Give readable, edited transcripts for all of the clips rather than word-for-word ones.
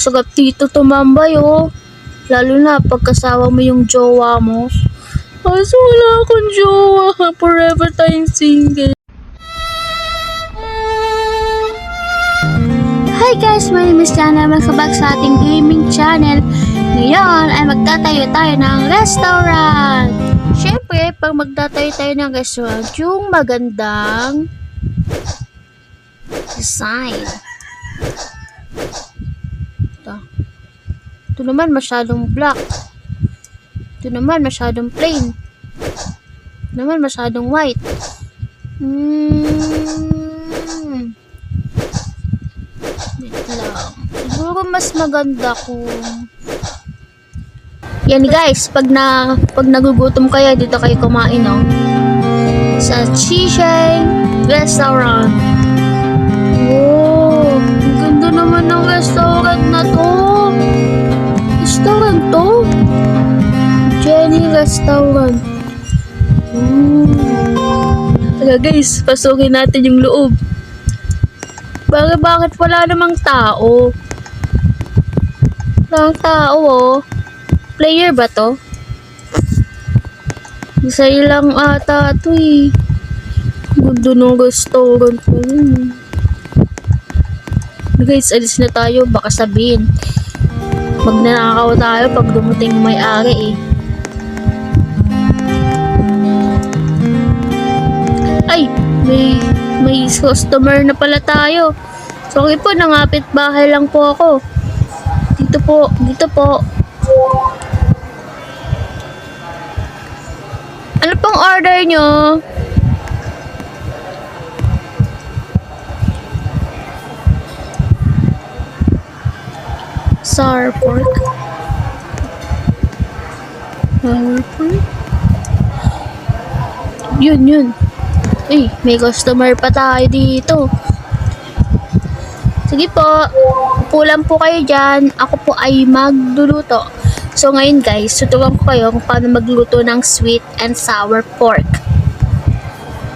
Sagap dito tumambay oh. Lalo na pagkasawa mo yung jowa mo. Kaso wala akong jowa. Forever tayong single. Hi guys! My name is Jana. Welcome back sa ating gaming channel. Ngayon ay magtatayo tayo ng restaurant. Siyempre, pag magtatayo tayo ng restaurant, yung magandang design. Ito naman masyadong black. Ito naman masyadong plain. Ito naman masyadong white. Dito lang. Siguro mas maganda kung yan guys, pag nagugutom kayo, dito kayo kumain, no? Sa Chishay Restaurant. Oh, ang ganda naman ng restaurant na to. Restaurant to? Jenny Restaurant. Tara guys, pasukin natin yung loob. Bakit wala namang tao? Walang tao oh. Player ba to? Isa lang ata ito eh. Ganda ng restaurant na yun. Guys, alis na tayo. Baka sabihin magnanakaw tayo pag dumating yung may-ari eh. Ay, may customer na pala tayo. Sorry po, nangapit bahay lang po ako. Dito po. Ano pong order nyo? Sour pork. Sour pork. Yun. Eh, may customer pa tayo dito. Sige po, upo lang po kayo dyan. Ako po ay magluluto. So ngayon guys, tuturuan ko kayo kung paano magluto ng sweet and sour pork.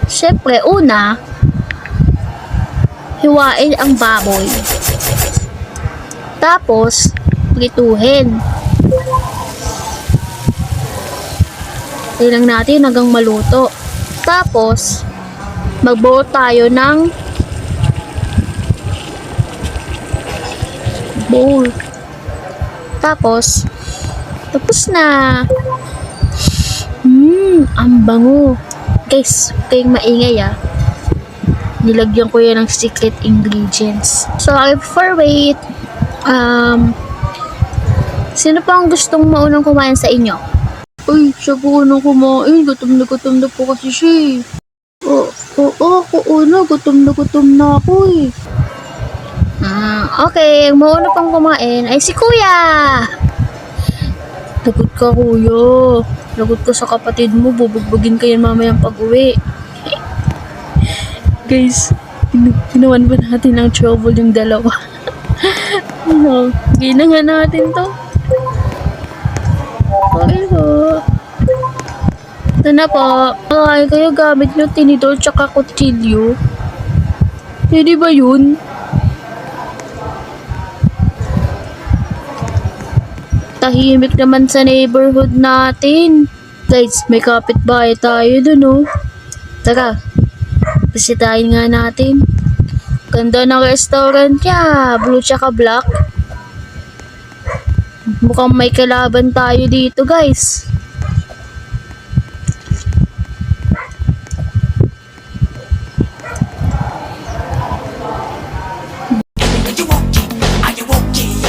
Siyempre, una, hiwain ang baboy. Tapos, prituhin. Tayo lang natin hanggang maluto. Tapos, magbuo tayo ng bowl. Tapos na. Ang bango. Guys, kayong maingay ah. Nilagyan ko yan ng secret ingredients. So, before wait, sino pa ang gustong maunang kumain sa inyo? Uy, siya po unang kumain. Gutom na po kasi siya eh. Ako una. Gutom na ako eh. Okay, ang mauna pang kumain ay si Kuya. Lagot ka, Kuya. Lagot ka sa kapatid mo. Bubugbugin kayo mamayang pag-uwi. Guys, ginawan ba natin ng trouble yung dalawa? Gina natin to. Okay po. Ito na po. Ay, kayo gamit nyo tinidor tsaka kutsilyo. Pwede ba yun? Tahimik naman sa neighborhood natin. Guys, may kapitbahay tayo dun oh. Tara, bisitahin nga natin. Ganda ng restaurant niya. Blue tsaka black. Mukhang may kalaban tayo dito guys.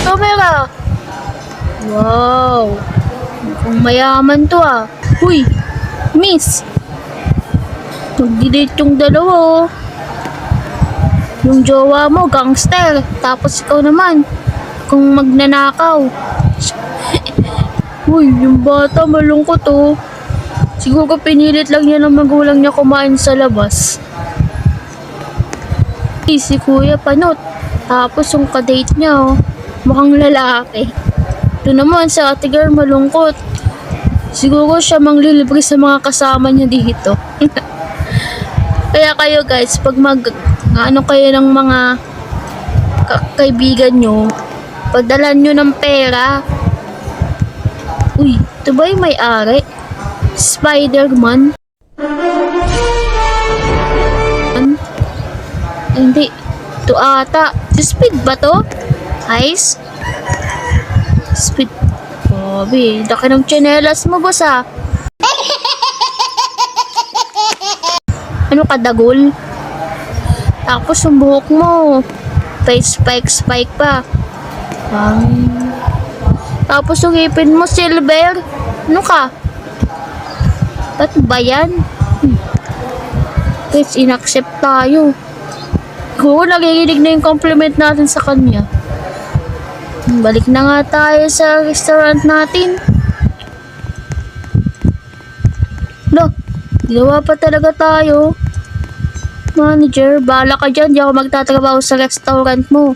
Camera. Wow. Mukhang mayaman to ah. Uy, miss. Nagdi-date yung dalawa oh. Yung jowa mo, gangster. Tapos ikaw naman, kung magnanakaw. Uy, yung bata malungkot oh. Siguro pinilit lang niya ng magulang niya kumain sa labas. Si Kuya panot. Tapos yung kadate niya oh, mukhang lalaki. Ito naman sa ate girl malungkot. Siguro siya manglilibre sa mga kasama niya dito. Kaya kayo guys, pag ano kayo ng mga kaibigan nyo, Pagdalan nyo ng pera. Uy, ito ba yung may-ari? Spider-Man? Hindi. Ito ata. Si Speed ba to? Ice? Speed. Grabe. Laki ng tsinelas mo, boss ah. Ano ka, dagol? Tapos yung buhok mo. Spike pa. Tapos yung ipin mo, silver. Ano ka? Ba't ba yan? Guys, inaccept tayo. Oo, nagiginig na yung compliment natin sa kanya. Balik na nga tayo sa restaurant natin. Lo, ginawa pa talaga tayo. Manager, bahala ka dyan. Di ako magtatrabaho sa restaurant mo.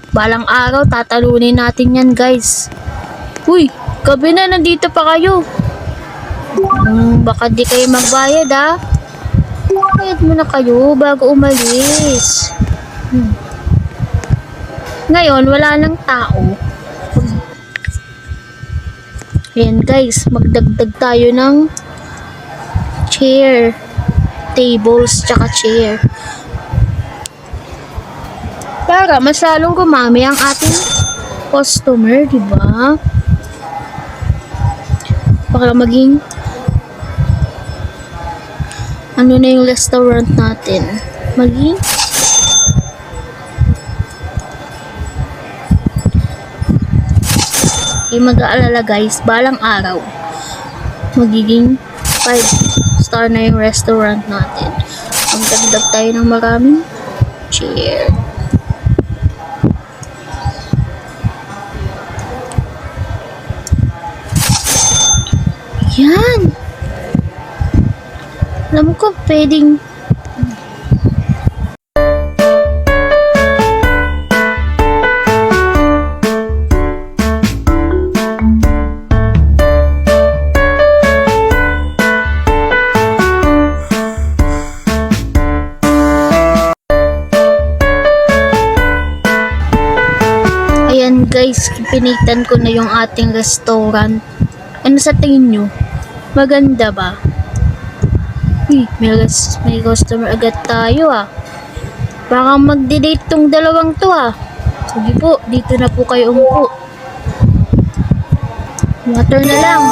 Balang araw, tatalunin natin yan, guys. Uy, gabi na, nandito pa kayo. Baka di kayo magbayad, ha? Bayad muna kayo bago umalis. Ngayon, wala nang tao. Ayan, guys, magdagdag tayo ng chair. Tables, tsaka chair. Para mas lalong gumami ang ating customer, di ba? Para maging ano na yung restaurant natin. Maging mag-aalala guys, balang araw magiging 5-star na yung restaurant natin. Magdagdag tayo ng maraming chair. Yan. Alam ko pwedeng ayan guys, pinitan ko na yung ating restaurant. Ano sa tingin nyo? Maganda ba? May customer agad tayo ah. Baka magde-date tong dalawang to ah. Sige po, dito na po kayo umupo. Water na lang.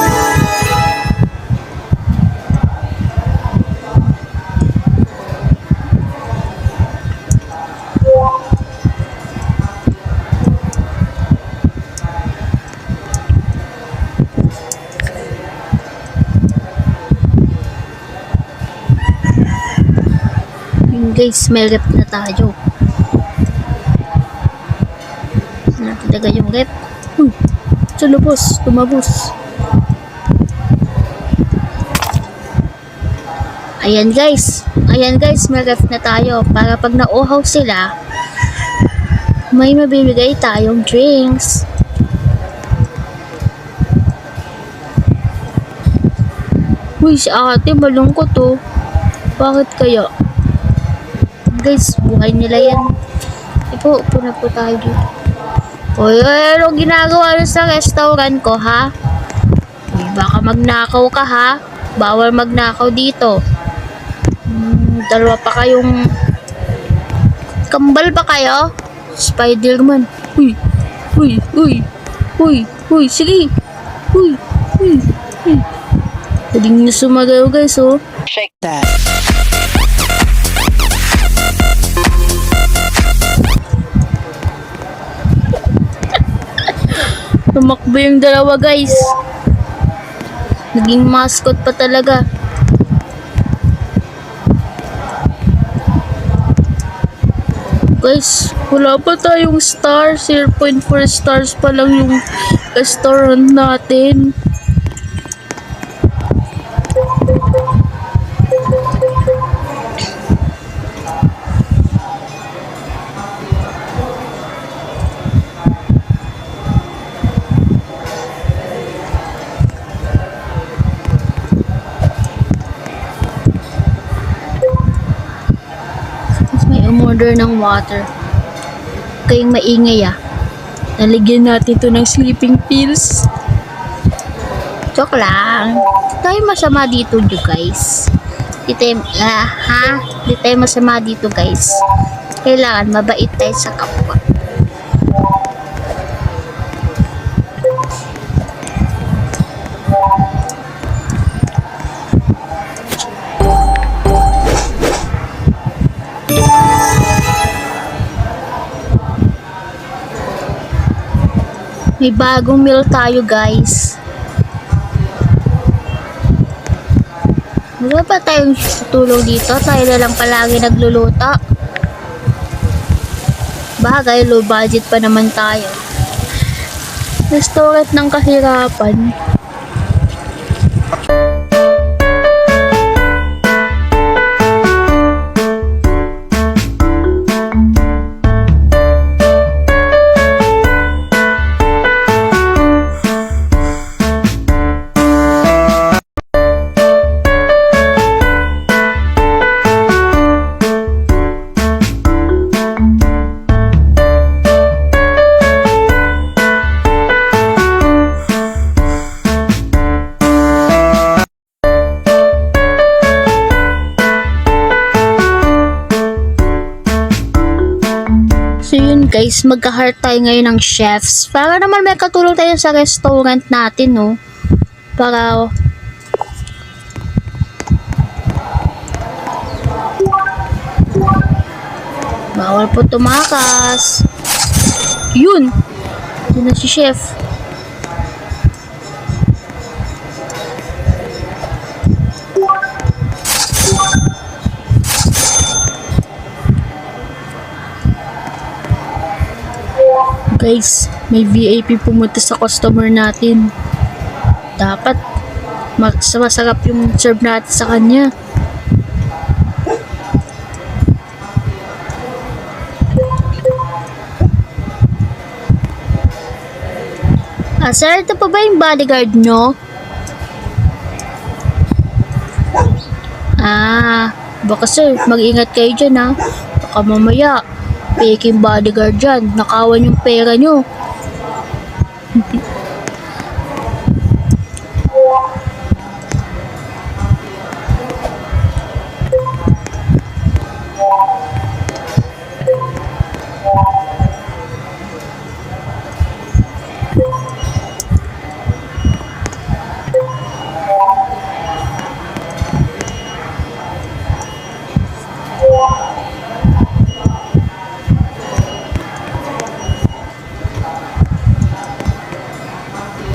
Guys, may rep na tayo. Nakitaga yung rep. Sa lubos, tumabos. Ayan guys, may rep na tayo. Para pag nauhaw sila, may mabibigay tayong drinks. Uy, si ate malungkot oh. Bakit kaya? Guys, buhay nila yan. Upo na po tayo dito. Uy, anong ginagawa nyo sa restaurant ko, ha? Uy, baka magnakaw ka, ha? Bawal magnakaw dito. Dalawa pa kayong kambal pa kayo? Spider-Man. Uy, sige. Uy. Pwede nyo sumagaw, guys, oh. Shake that. Tumakbo yung dalawa guys. Naging mascot pa talaga. Guys, wala pa tayong star. 0.4 stars pa lang yung restaurant natin. Umorder ng water. Kayong maingay ah. Naligyan natin to ng sleeping pills. Joke lang. Di tayo masama dito, you guys. Di tayo masama dito, guys. Kailangan mabait tayo sa kapwa. May bagong meal tayo, guys. Wala pa tayong tutulong dito. Tayo na lang palagi nagluluto. Bagay, low budget pa naman tayo. Restaurant ng kahirapan. So yun guys, magka-heart tayo ngayon ng chefs. Para naman may katulong tayo sa restaurant natin, no? Para bawal po tumakas. Yun! Yun na si chef. Guys, may VIP pumunta sa customer natin. Dapat masarap yung serve natin sa kanya. Sir, ito pa ba yung bodyguard nyo? Baka sir, mag-ingat kayo dyan ha. Baka mamaya peking bodyguard dyan, nakawan yung pera nyo.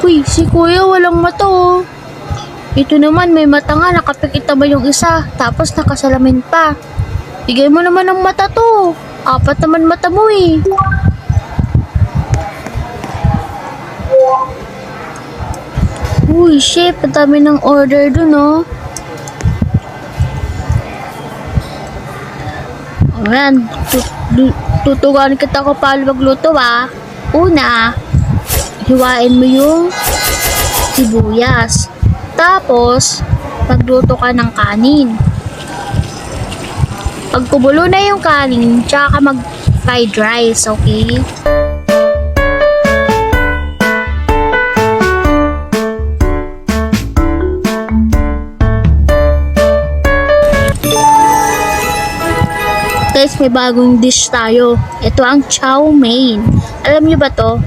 Uy, si kuya walang mata oh. Ito naman may mata nga, nakapikit ba yung isa, tapos nakasalamin pa. Bigay mo naman ng mata to. 4 naman mata mo eh. Uy, chef, ang dami ng order dun oh. Ayan, tuturuan kita ko paano magluto ah. Una, hiwain mo yung sibuyas. Tapos, magluto ka ng kanin. Pag kumulo na yung kanin, tsaka ka mag-fried rice, okay? Guys, may bagong dish tayo. Ito ang chow mein. Alam niyo ba to?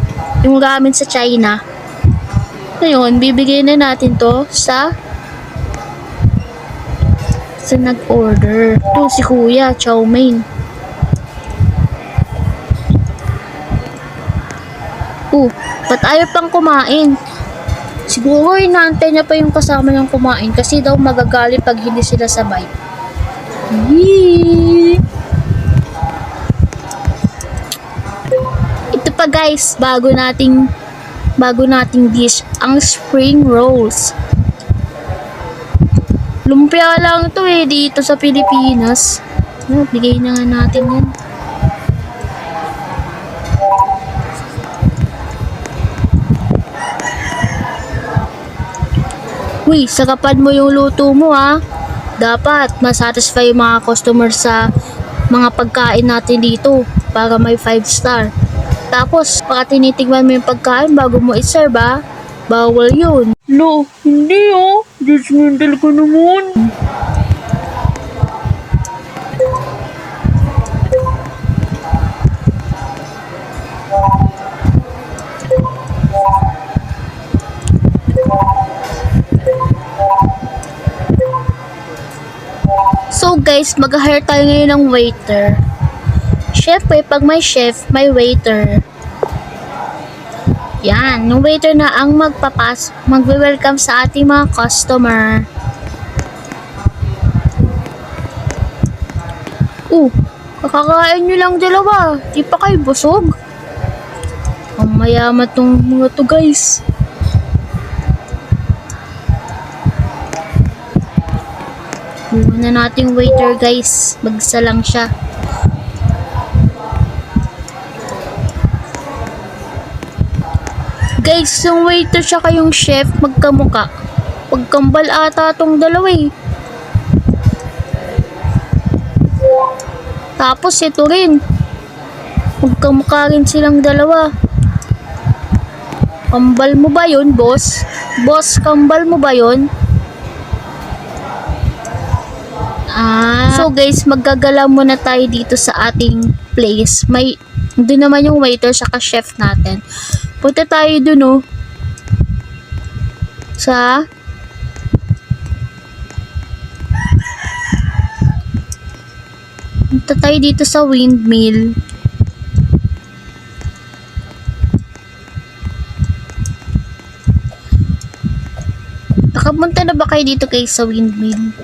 Yung ramen sa China. Ngayon, bibigyan na natin to sa nag-order. To si kuya, chow mein. Ba't ayaw pang kumain? Siguro inaantay niya pa yung kasama niyang kumain kasi daw magagalit pag hindi sila sabay. Yee! Ito pa guys, bago nating dish, ang spring rolls. Lumpia lang to eh, dito sa Pilipinas. Bigay na nga natin yan. Uy, sakapan mo yung luto mo ha. Dapat masatisfy yung mga customer sa mga pagkain natin dito para may 5 star. Tapos, baka tinitigman mo yung pagkain bago mo iserve, ah. Bawal yun. No, hindi oh. Judgmental ka naman. So guys, mag-hire tayo ngayon ng waiter. Syempre, pag may chef, may waiter. Yan, yung waiter na ang magwe-welcome sa ating mga customer. Kakakain nyo lang dalawa. Di pa kayo busog? Ang mayaman tong mga to guys. Buwan na natin waiter guys. Bagsa lang siya. Guys, yung waiter tsaka yung chef magkamuka. Pagkambal ata tong dalawa eh. Tapos ito rin. Magkamuka rin silang dalawa. Kambal mo ba yun, boss? Boss, kambal mo ba yun? So guys, maggagala muna tayo dito sa ating place. Doon naman yung waiter saka chef natin. Punta tayo dun oh. Punta tayo dito sa windmill. Nakapunta na ba kayo dito sa windmill?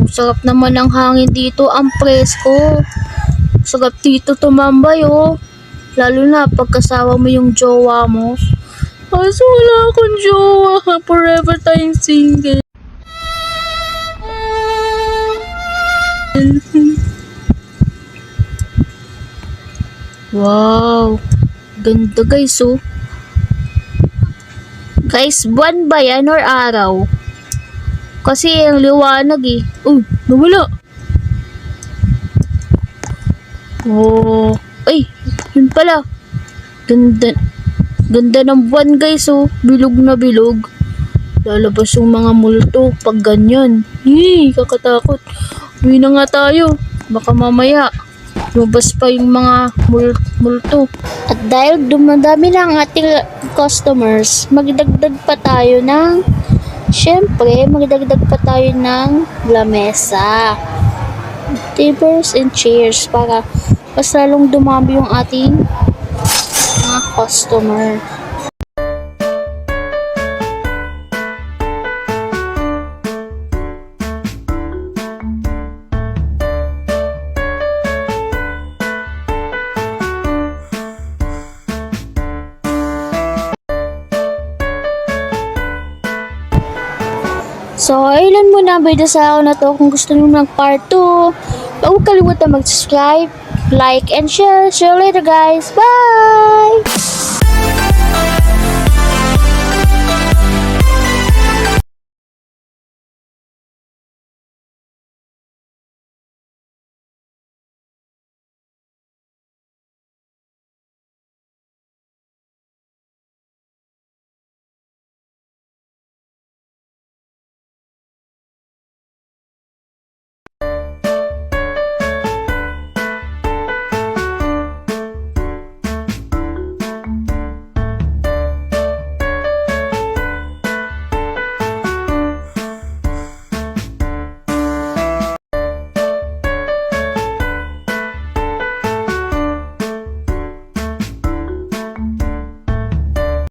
Sarap naman ang hangin dito, ang presko. Sarap dito tumambay oh. Lalo na pagkasawa mo yung jowa mo. Kaso wala akong jowa. Forever tayong single. Wow. Ganda guys oh. Guys, buwan ba yan or araw? Kasi ang liwanag eh. Nawala. Ay, yun pala. Ganda ng buwan guys oh. Bilog na bilog. Lalabas yung mga multo pag ganyan. Kakatakot. Uwi na nga tayo. Baka mamaya lumabas pa yung mga multo. At dahil dumadami na ang ating customers, magdagdag pa tayo ng lamesa, tables and chairs para mas lalong dumami yung ating mga customer. So, ayun muna ang video sa ako na to. Kung gusto nyo ng part 2, huwag kalimutan mag-subscribe, like, and share. See you later guys. Bye!